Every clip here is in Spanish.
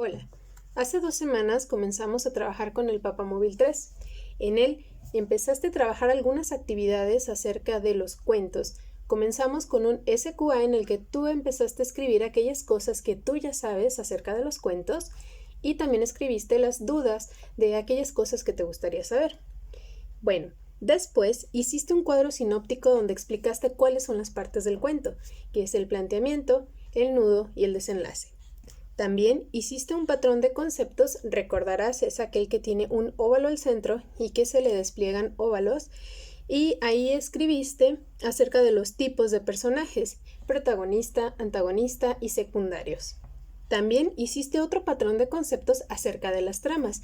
Hola, hace 2 semanas comenzamos a trabajar con el Papamóvil 3. En él empezaste a trabajar algunas actividades acerca de los cuentos. Comenzamos con un SQA en el que tú empezaste a escribir aquellas cosas que tú ya sabes acerca de los cuentos y también escribiste las dudas de aquellas cosas que te gustaría saber. Bueno, después hiciste un cuadro sinóptico donde explicaste cuáles son las partes del cuento, que es el planteamiento, el nudo y el desenlace. También hiciste un patrón de conceptos, recordarás, es aquel que tiene un óvalo al centro y que se le despliegan óvalos, y ahí escribiste acerca de los tipos de personajes, protagonista, antagonista y secundarios. También hiciste otro patrón de conceptos acerca de las tramas,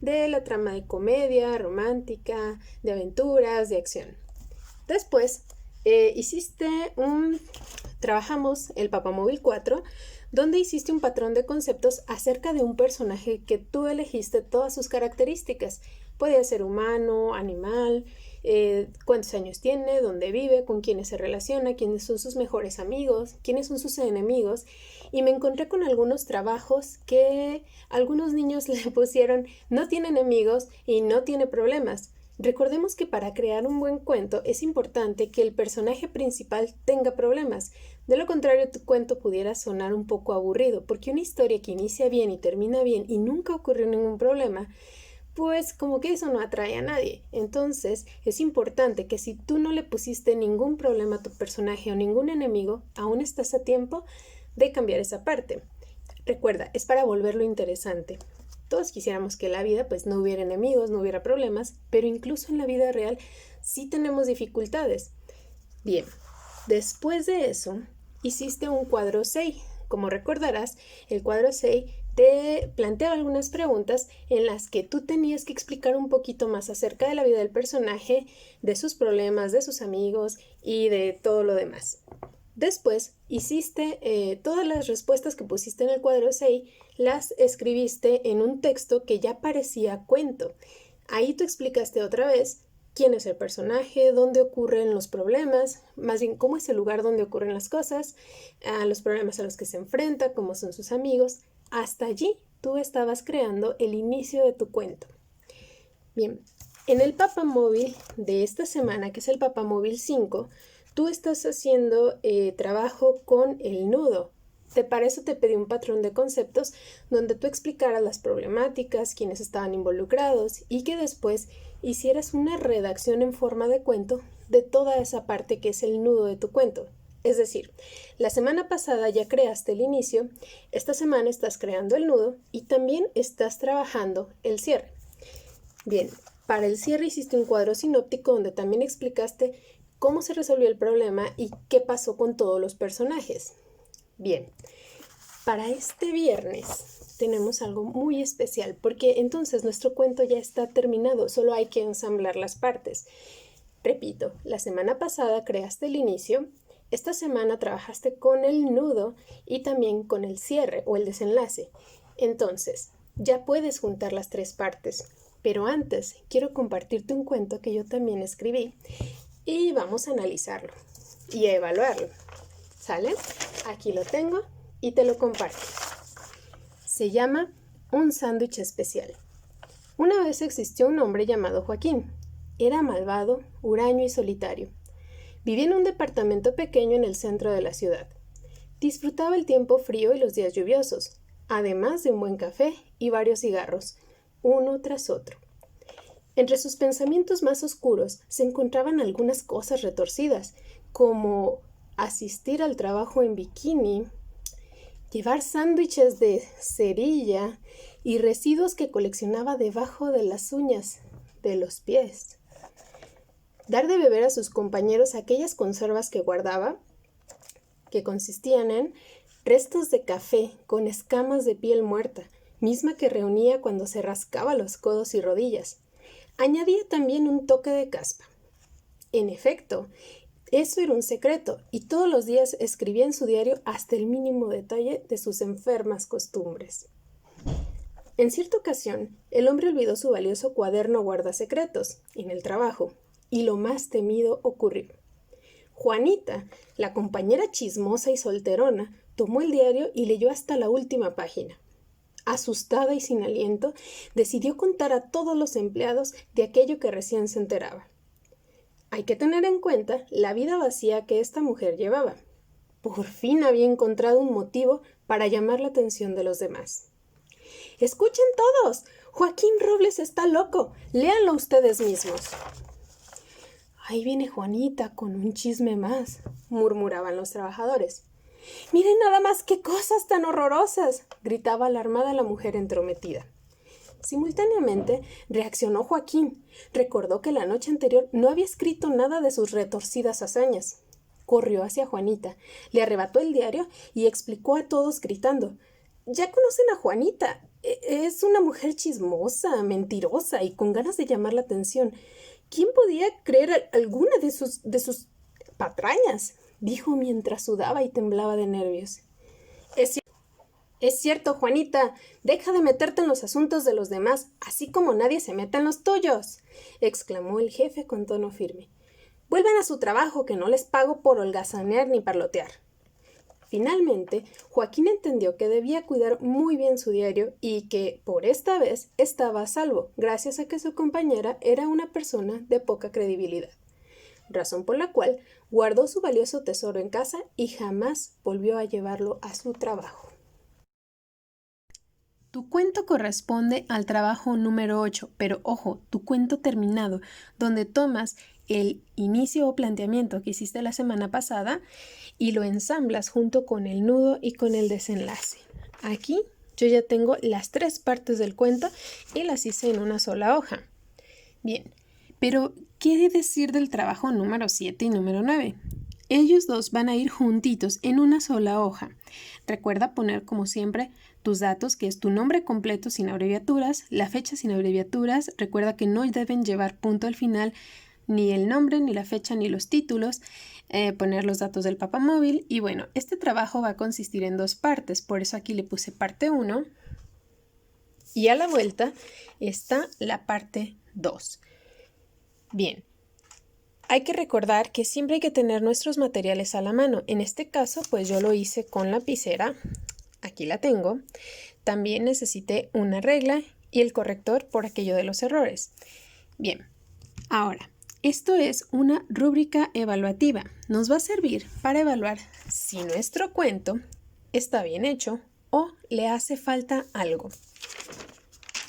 de la trama de comedia, romántica, de aventuras, de acción. Después, trabajamos el Papamóvil 4, donde hiciste un patrón de conceptos acerca de un personaje que tú elegiste todas sus características. Podía ser humano, animal, cuántos años tiene, dónde vive, con quiénes se relaciona, quiénes son sus mejores amigos, quiénes son sus enemigos. Y me encontré con algunos trabajos que algunos niños le pusieron no tiene enemigos y no tiene problemas. Recordemos que para crear un buen cuento es importante que el personaje principal tenga problemas. De lo contrario, tu cuento pudiera sonar un poco aburrido, porque una historia que inicia bien y termina bien y nunca ocurrió ningún problema, pues como que eso no atrae a nadie. Entonces, es importante que si tú no le pusiste ningún problema a tu personaje o ningún enemigo, aún estás a tiempo de cambiar esa parte. Recuerda, es para volverlo interesante. Todos quisiéramos que en la vida pues no hubiera enemigos, no hubiera problemas, pero incluso en la vida real sí tenemos dificultades. Bien, después de eso, hiciste un cuadro 6. Como recordarás, el cuadro 6 te planteaba algunas preguntas en las que tú tenías que explicar un poquito más acerca de la vida del personaje, de sus problemas, de sus amigos y de todo lo demás. Después hiciste todas las respuestas que pusiste en el cuadro 6, las escribiste en un texto que ya parecía cuento. Ahí tú explicaste otra vez quién es el personaje, dónde ocurren los problemas, más bien cómo es el lugar donde ocurren las cosas, los problemas a los que se enfrenta, cómo son sus amigos. Hasta allí tú estabas creando el inicio de tu cuento. Bien, en el Papamóvil de esta semana, que es el Papamóvil 5, tú estás haciendo trabajo con el nudo. Para eso te pedí un patrón de conceptos donde tú explicaras las problemáticas, quiénes estaban involucrados y que después hicieras una redacción en forma de cuento de toda esa parte que es el nudo de tu cuento. Es decir, la semana pasada ya creaste el inicio, esta semana estás creando el nudo y también estás trabajando el cierre. Bien, para el cierre hiciste un cuadro sinóptico donde también explicaste cómo se resolvió el problema y qué pasó con todos los personajes. Bien, para este viernes tenemos algo muy especial porque entonces nuestro cuento ya está terminado, solo hay que ensamblar las partes. Repito, la semana pasada creaste el inicio, esta semana trabajaste con el nudo y también con el cierre o el desenlace. Entonces, ya puedes juntar las tres partes, pero antes quiero compartirte un cuento que yo también escribí y vamos a analizarlo y a evaluarlo. ¿Sale? Aquí lo tengo y te lo comparto. Se llama Un sándwich especial. Una vez existió un hombre llamado Joaquín. Era malvado, huraño y solitario. Vivía en un departamento pequeño en el centro de la ciudad. Disfrutaba el tiempo frío y los días lluviosos, además de un buen café y varios cigarros, uno tras otro. Entre sus pensamientos más oscuros se encontraban algunas cosas retorcidas, como asistir al trabajo en bikini, llevar sándwiches de cerilla y residuos que coleccionaba debajo de las uñas de los pies. Dar de beber a sus compañeros aquellas conservas que guardaba, que consistían en restos de café con escamas de piel muerta, misma que reunía cuando se rascaba los codos y rodillas. Añadía también un toque de caspa. En efecto, eso era un secreto, y todos los días escribía en su diario hasta el mínimo detalle de sus enfermas costumbres. En cierta ocasión, el hombre olvidó su valioso cuaderno guardasecretos en el trabajo, y lo más temido ocurrió. Juanita, la compañera chismosa y solterona, tomó el diario y leyó hasta la última página. Asustada y sin aliento, decidió contar a todos los empleados de aquello que recién se enteraba. Hay que tener en cuenta la vida vacía que esta mujer llevaba. Por fin había encontrado un motivo para llamar la atención de los demás. ¡Escuchen todos! ¡Joaquín Robles está loco! ¡Léanlo ustedes mismos! Ahí viene Juanita con un chisme más, murmuraban los trabajadores. ¡Miren nada más qué cosas tan horrorosas!, gritaba alarmada la mujer entrometida. Simultáneamente reaccionó Joaquín. Recordó que la noche anterior no había escrito nada de sus retorcidas hazañas. Corrió hacia Juanita, le arrebató el diario y explicó a todos gritando: «Ya conocen a Juanita. Es una mujer chismosa, mentirosa y con ganas de llamar la atención. ¿Quién podía creer alguna de sus patrañas?», dijo mientras sudaba y temblaba de nervios. Es cierto, Juanita, deja de meterte en los asuntos de los demás, así como nadie se meta en los tuyos, exclamó el jefe con tono firme. Vuelvan a su trabajo, que no les pago por holgazanear ni parlotear. Finalmente, Joaquín entendió que debía cuidar muy bien su diario y que, por esta vez, estaba a salvo, gracias a que su compañera era una persona de poca credibilidad. Razón por la cual guardó su valioso tesoro en casa y jamás volvió a llevarlo a su trabajo. Tu cuento corresponde al trabajo número 8, pero ojo, tu cuento terminado, donde tomas el inicio o planteamiento que hiciste la semana pasada y lo ensamblas junto con el nudo y con el desenlace. Aquí yo ya tengo las 3 partes del cuento y las hice en una sola hoja. Bien, pero ¿qué decir del trabajo número 7 y número 9? Ellos dos van a ir juntitos en una sola hoja. Recuerda poner, como siempre, tus datos, que es tu nombre completo sin abreviaturas, la fecha sin abreviaturas. Recuerda que no deben llevar punto al final, ni el nombre, ni la fecha, ni los títulos. Poner los datos del papamóvil. Y bueno, este trabajo va a consistir en 2 partes, por eso aquí le puse parte 1. Y a la vuelta está la parte 2. Bien. Hay que recordar que siempre hay que tener nuestros materiales a la mano. En este caso, pues yo lo hice con lapicera. Aquí la tengo. También necesité una regla y el corrector por aquello de los errores. Bien, ahora, esto es una rúbrica evaluativa. Nos va a servir para evaluar si nuestro cuento está bien hecho o le hace falta algo.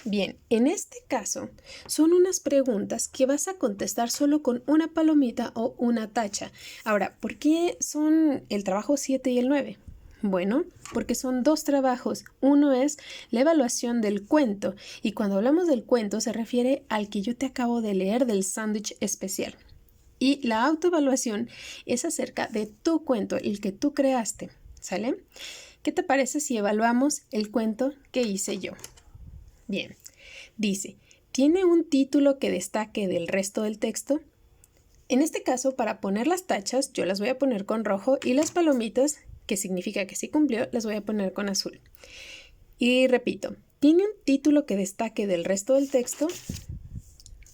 Bien, en este caso son unas preguntas que vas a contestar solo con una palomita o una tacha. Ahora, ¿por qué son el trabajo 7 y el 9? Bueno, porque son 2 trabajos. Uno es la evaluación del cuento y cuando hablamos del cuento se refiere al que yo te acabo de leer del sándwich especial. Y la autoevaluación es acerca de tu cuento, el que tú creaste, ¿sale? ¿Qué te parece si evaluamos el cuento que hice yo? Bien, dice, ¿tiene un título que destaque del resto del texto? En este caso, para poner las tachas, yo las voy a poner con rojo y las palomitas, que significa que sí cumplió, las voy a poner con azul. Y repito, ¿tiene un título que destaque del resto del texto?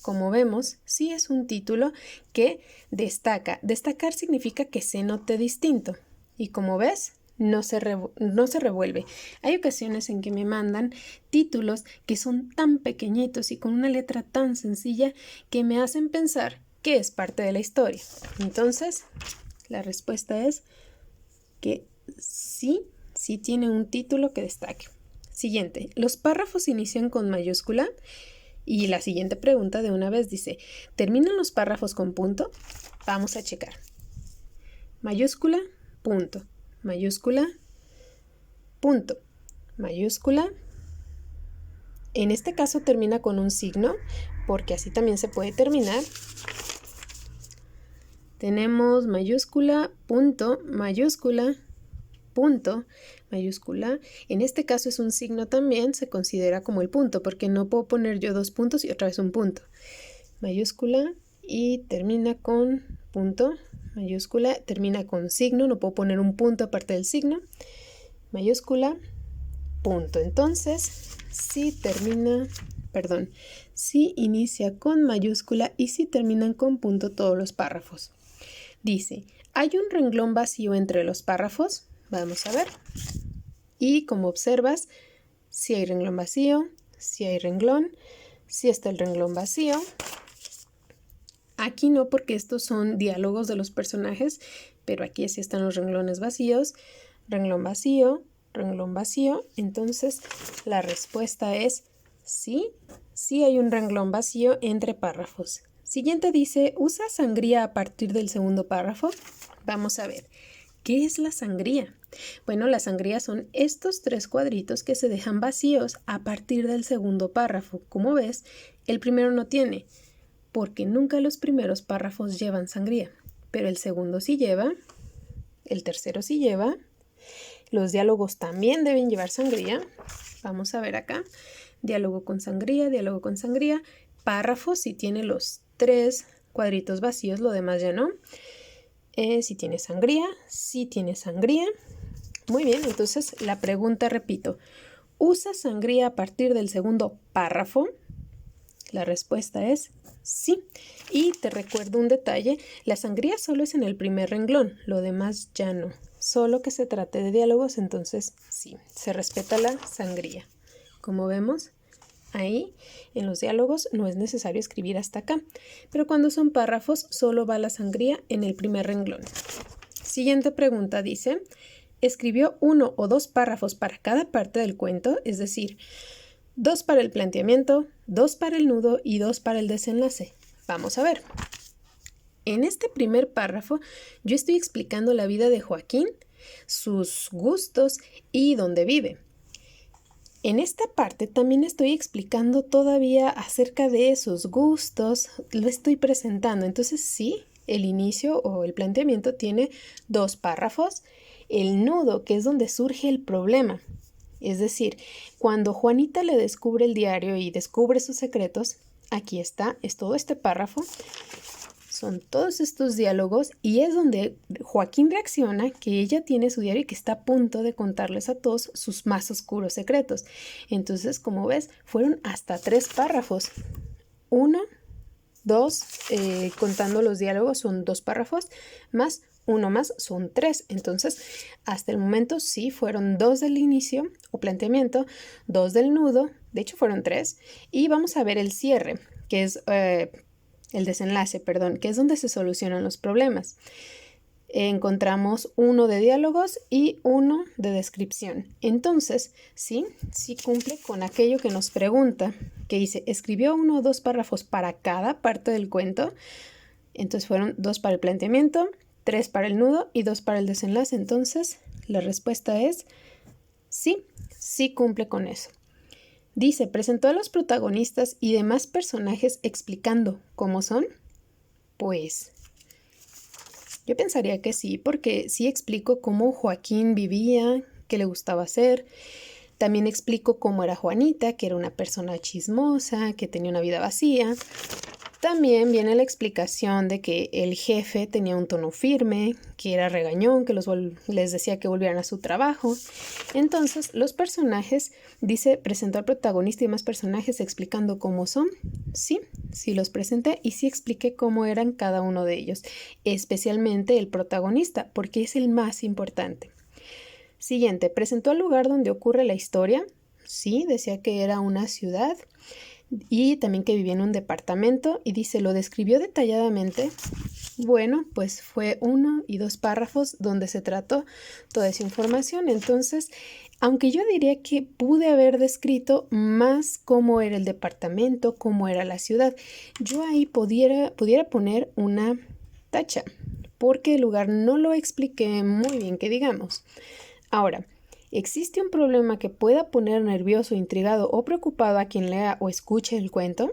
Como vemos, sí es un título que destaca. Destacar significa que se note distinto. Y como ves, no se revuelve. Hay ocasiones en que me mandan títulos que son tan pequeñitos y con una letra tan sencilla que me hacen pensar que es parte de la historia. Entonces, la respuesta es que sí tiene un título que destaque. Siguiente, los párrafos inician con mayúscula y la siguiente pregunta de una vez dice, ¿terminan los párrafos con punto? Vamos a checar. Mayúscula, punto. Mayúscula, punto, mayúscula. En este caso termina con un signo, porque así también se puede terminar. Tenemos mayúscula, punto, mayúscula, punto, mayúscula. En este caso es un signo también, se considera como el punto, porque no puedo poner yo 2 puntos y otra vez un punto. Mayúscula y termina con punto. Mayúscula, termina con signo, no puedo poner un punto aparte del signo. Mayúscula, punto. Entonces, sí inicia con mayúscula y sí terminan con punto todos los párrafos. Dice, ¿hay un renglón vacío entre los párrafos? Vamos a ver. Y como observas, si hay renglón vacío, si hay renglón, si está el renglón vacío. Aquí no, porque estos son diálogos de los personajes, pero aquí sí están los renglones vacíos, renglón vacío, renglón vacío. Entonces la respuesta es sí, sí hay un renglón vacío entre párrafos. Siguiente dice, ¿usa sangría a partir del segundo párrafo? Vamos a ver, ¿qué es la sangría? Bueno, la sangría son estos 3 cuadritos que se dejan vacíos a partir del segundo párrafo. Como ves, el primero no tiene, porque nunca los primeros párrafos llevan sangría, pero el segundo sí lleva, el tercero sí lleva, los diálogos también deben llevar sangría. Vamos a ver acá, diálogo con sangría, párrafo si tiene los 3 cuadritos vacíos, lo demás ya no. Si tiene sangría, sí tiene sangría. Muy bien, entonces la pregunta, repito, ¿usa sangría a partir del segundo párrafo? La respuesta es sí. Y te recuerdo un detalle, la sangría solo es en el primer renglón, lo demás ya no. Solo que se trate de diálogos, entonces sí, se respeta la sangría. Como vemos, ahí en los diálogos no es necesario escribir hasta acá, pero cuando son párrafos solo va la sangría en el primer renglón. Siguiente pregunta dice, ¿escribió 1 o 2 párrafos para cada parte del cuento? Es decir, 2 para el planteamiento, 2 para el nudo y 2 para el desenlace. Vamos a ver. En este primer párrafo yo estoy explicando la vida de Joaquín, sus gustos y dónde vive. En esta parte también estoy explicando todavía acerca de sus gustos, lo estoy presentando. Entonces sí, el inicio o el planteamiento tiene 2 párrafos. El nudo, que es donde surge el problema. Es decir, cuando Juanita le descubre el diario y descubre sus secretos, aquí está, es todo este párrafo, son todos estos diálogos y es donde Joaquín reacciona que ella tiene su diario y que está a punto de contarles a todos sus más oscuros secretos. Entonces, como ves, fueron hasta 3 párrafos. 1, 2, contando los diálogos son 2 párrafos, más 1 más son 3. Entonces, hasta el momento sí fueron 2 del inicio o planteamiento, 2 del nudo, de hecho fueron 3. Y vamos a ver el cierre, que es el desenlace, perdón, que es donde se solucionan los problemas. Encontramos 1 de diálogos y 1 de descripción. Entonces, sí cumple con aquello que nos pregunta, que dice, ¿escribió 1 o 2 párrafos para cada parte del cuento? Entonces fueron 2 para el planteamiento, 3 para el nudo y 2 para el desenlace. Entonces, la respuesta es sí cumple con eso. Dice, presentó a los protagonistas y demás personajes explicando cómo son. Pues yo pensaría que sí, porque sí explico cómo Joaquín vivía, qué le gustaba hacer. También explico cómo era Juanita, que era una persona chismosa, que tenía una vida vacía. También viene la explicación de que el jefe tenía un tono firme, que era regañón, que les decía que volvieran a su trabajo. Entonces, los personajes, dice, presentó al protagonista y más personajes explicando cómo son. Sí los presenté y sí expliqué cómo eran cada uno de ellos, especialmente el protagonista, porque es el más importante. Siguiente, presentó el lugar donde ocurre la historia. Sí, decía que era una ciudad y también que vivía en un departamento y dice, lo describió detalladamente. Bueno, pues fue 1 y 2 párrafos donde se trató toda esa información. Entonces, aunque yo diría que pude haber descrito más cómo era el departamento, cómo era la ciudad, yo ahí pudiera poner una tacha, porque el lugar no lo expliqué muy bien, que digamos. Ahora, ¿existe un problema que pueda poner nervioso, intrigado o preocupado a quien lea o escuche el cuento?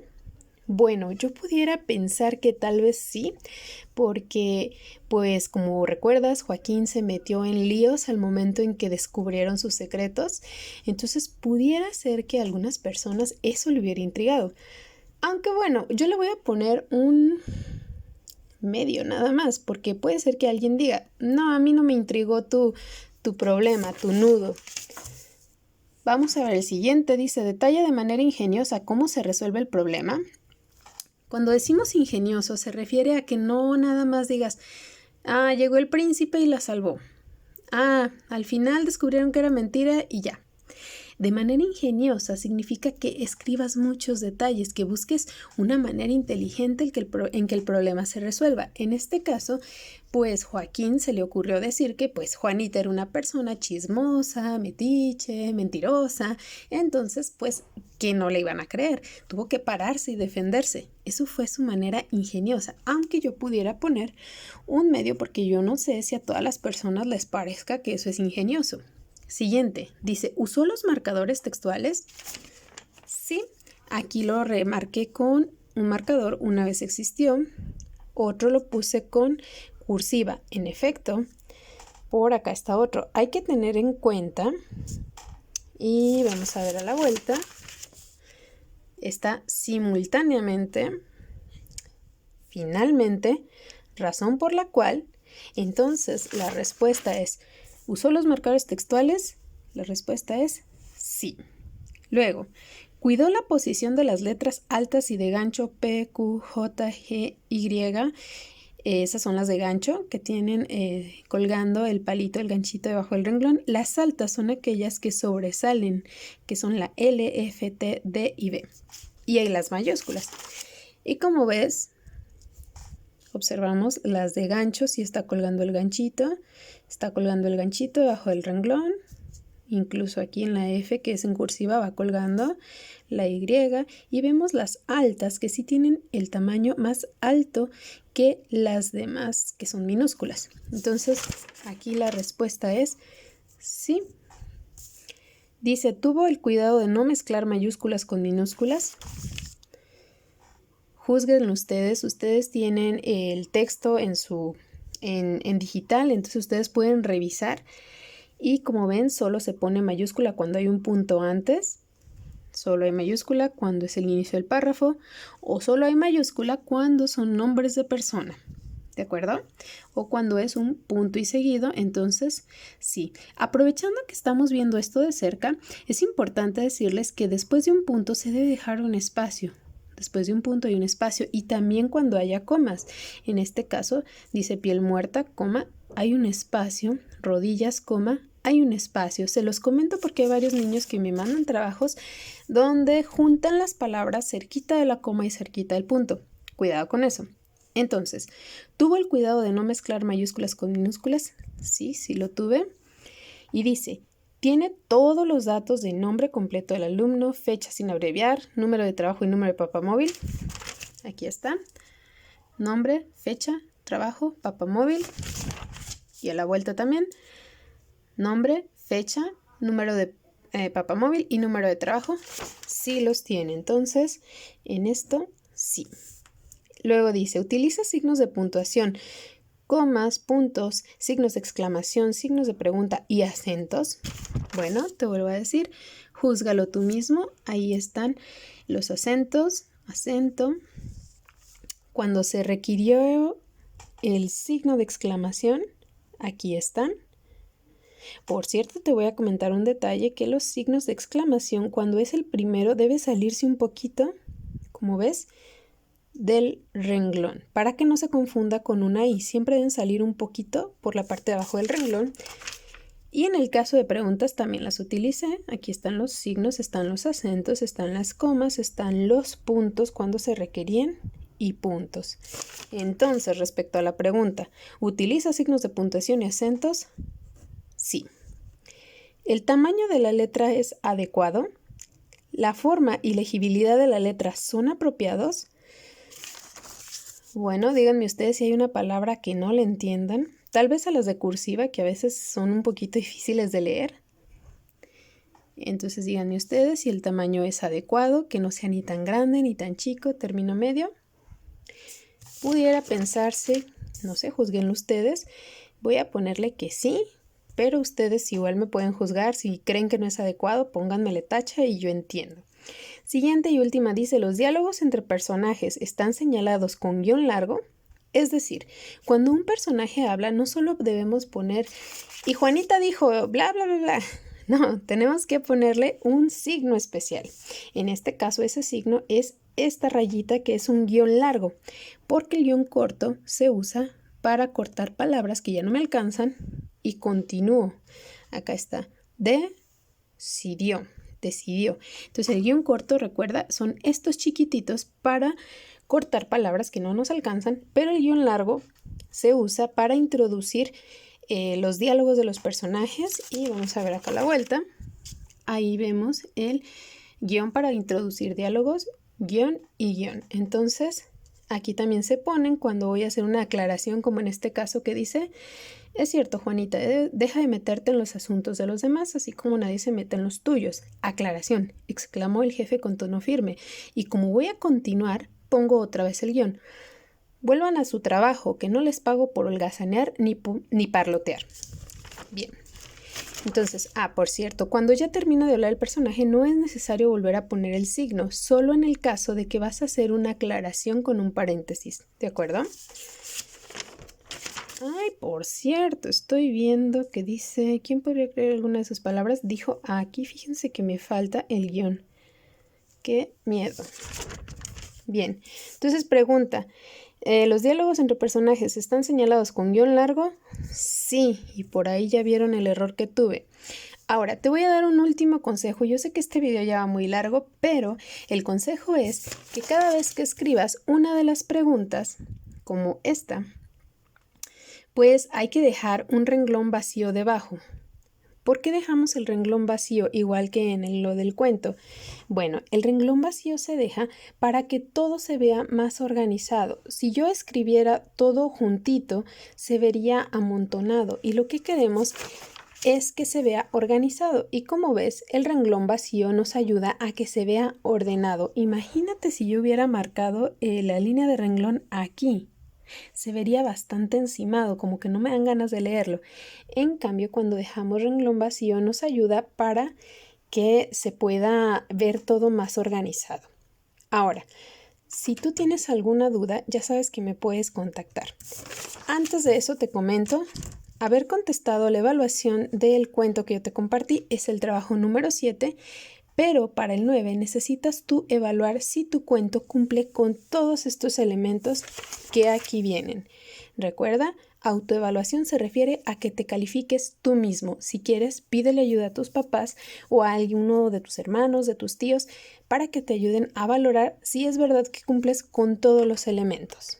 Bueno, yo pudiera pensar que tal vez sí, porque, pues como recuerdas, Joaquín se metió en líos al momento en que descubrieron sus secretos, entonces pudiera ser que a algunas personas eso le hubiera intrigado. Aunque bueno, yo le voy a poner un medio nada más, porque puede ser que alguien diga, no, a mí no me intrigó tu problema, tu nudo. Vamos a ver el siguiente, dice, detalla de manera ingeniosa cómo se resuelve el problema. Cuando decimos ingenioso se refiere a que no nada más digas, llegó el príncipe y la salvó. Al final descubrieron que era mentira y ya. De manera ingeniosa significa que escribas muchos detalles, que busques una manera inteligente en que el problema se resuelva. En este caso, pues Joaquín se le ocurrió decir que pues Juanita era una persona chismosa, metiche, mentirosa, entonces pues que no le iban a creer, tuvo que pararse y defenderse. Eso fue su manera ingeniosa, aunque yo pudiera poner un medio porque yo no sé si a todas las personas les parezca que eso es ingenioso. Siguiente, dice, ¿usó los marcadores textuales? Sí, aquí lo remarqué con un marcador, una vez existió, otro lo puse con cursiva. En efecto, por acá está otro. Hay que tener en cuenta, y vamos a ver a la vuelta, está simultáneamente, finalmente, razón por la cual, entonces la respuesta es, ¿usó los marcadores textuales? La respuesta es sí. Luego, cuidó la posición de las letras altas y de gancho P, Q, J, G, Y. Esas son las de gancho que tienen colgando el palito, el ganchito debajo del renglón. Las altas son aquellas que sobresalen, que son la L, F, T, D y B. Y hay las mayúsculas. Y como ves, observamos las de gancho, si está colgando el ganchito debajo del renglón. Incluso aquí en la F, que es en cursiva, va colgando la Y. Y vemos las altas, que sí tienen el tamaño más alto que las demás, que son minúsculas. Entonces, aquí la respuesta es sí. Dice, ¿tuvo el cuidado de no mezclar mayúsculas con minúsculas? Juzguen ustedes tienen el texto en digital, entonces ustedes pueden revisar. Y como ven, solo se pone mayúscula cuando hay un punto antes, solo hay mayúscula cuando es el inicio del párrafo, o solo hay mayúscula cuando son nombres de persona, ¿de acuerdo? O cuando es un punto y seguido, entonces sí. Aprovechando que estamos viendo esto de cerca, es importante decirles que después de un punto se debe dejar un espacio. Después de un punto hay un espacio, y también cuando haya comas. En este caso dice piel muerta, coma, hay un espacio, rodillas, coma, hay un espacio. Se los comento porque hay varios niños que me mandan trabajos donde juntan las palabras cerquita de la coma y cerquita del punto. Cuidado con eso. Entonces, ¿tuvo el cuidado de no mezclar mayúsculas con minúsculas? Sí, sí lo tuve. Y dice, tiene todos los datos de nombre completo del alumno, fecha sin abreviar, número de trabajo y número de papamóvil. Aquí está. Nombre, fecha, trabajo, papamóvil. Y a la vuelta también. Nombre, fecha, número de papamóvil y número de trabajo. Sí los tiene. Entonces, en esto, sí. Luego dice, utiliza signos de puntuación, comas, puntos, signos de exclamación, signos de pregunta y acentos. Bueno, te vuelvo a decir, júzgalo tú mismo. Ahí están los acentos, acento. Cuando se requirió el signo de exclamación, aquí están. Por cierto, te voy a comentar un detalle, que los signos de exclamación, cuando es el primero, debe salirse un poquito, como ves, del renglón, para que no se confunda con una I. Siempre deben salir un poquito por la parte de abajo del renglón. Y en el caso de preguntas también las utilicé. Aquí están los signos, están los acentos, están las comas, están los puntos cuando se requerían y puntos. Entonces, respecto a la pregunta, ¿utiliza signos de puntuación y acentos? Sí. ¿El tamaño de la letra es adecuado? ¿La forma y legibilidad de la letra son apropiados? Bueno, díganme ustedes si hay una palabra que no le entiendan. Tal vez a las de cursiva, que a veces son un poquito difíciles de leer. Entonces díganme ustedes si el tamaño es adecuado, que no sea ni tan grande ni tan chico, término medio. Pudiera pensarse, no sé, juzguenlo ustedes. Voy a ponerle que sí, pero ustedes igual me pueden juzgar. Si creen que no es adecuado, pónganmele tacha y yo entiendo. Siguiente y última dice, los diálogos entre personajes están señalados con guión largo. Es decir, cuando un personaje habla, no solo debemos poner, y Juanita dijo, bla, bla, bla, bla. No, tenemos que ponerle un signo especial. En este caso, ese signo es esta rayita, que es un guión largo, porque el guión corto se usa para cortar palabras que ya no me alcanzan y continúo. Acá está, decidió. decidió. Entonces el guión corto, recuerda, son estos chiquititos para cortar palabras que no nos alcanzan, pero el guión largo se usa para introducir los diálogos de los personajes. Y vamos a ver acá la vuelta. Ahí vemos el guión para introducir diálogos, guión y guión. Entonces, aquí también se ponen cuando voy a hacer una aclaración, como en este caso que dice: es cierto, Juanita, deja de meterte en los asuntos de los demás, así como nadie se mete en los tuyos. Aclaración, exclamó el jefe con tono firme. Y como voy a continuar, pongo otra vez el guión. Vuelvan a su trabajo, que no les pago por holgazanear ni parlotear. Bien. Entonces, por cierto, cuando ya termina de hablar el personaje no es necesario volver a poner el signo, solo en el caso de que vas a hacer una aclaración con un paréntesis, ¿de acuerdo? Ay, por cierto, estoy viendo que dice, ¿quién podría creer alguna de sus palabras? Dijo aquí, fíjense que me falta el guión. ¡Qué miedo! Bien, entonces pregunta, ¿los diálogos entre personajes están señalados con guión largo? Sí, y por ahí ya vieron el error que tuve. Ahora, te voy a dar un último consejo. Yo sé que este video ya va muy largo, pero el consejo es que cada vez que escribas una de las preguntas, como esta, pues hay que dejar un renglón vacío debajo. ¿Por qué dejamos el renglón vacío igual que en lo del cuento? Bueno, el renglón vacío se deja para que todo se vea más organizado. Si yo escribiera todo juntito, se vería amontonado y lo que queremos es que se vea organizado. Y como ves, el renglón vacío nos ayuda a que se vea ordenado. Imagínate si yo hubiera marcado la línea de renglón aquí. Se vería bastante encimado, como que no me dan ganas de leerlo. En cambio, cuando dejamos renglón vacío nos ayuda para que se pueda ver todo más organizado. Ahora, si tú tienes alguna duda, ya sabes que me puedes contactar. Antes de eso te comento, haber contestado la evaluación del cuento que yo te compartí es el trabajo número 7, pero para el 9 necesitas tú evaluar si tu cuento cumple con todos estos elementos que aquí vienen. Recuerda, autoevaluación se refiere a que te califiques tú mismo. Si quieres, pídele ayuda a tus papás o a alguno de tus hermanos, de tus tíos, para que te ayuden a valorar si es verdad que cumples con todos los elementos.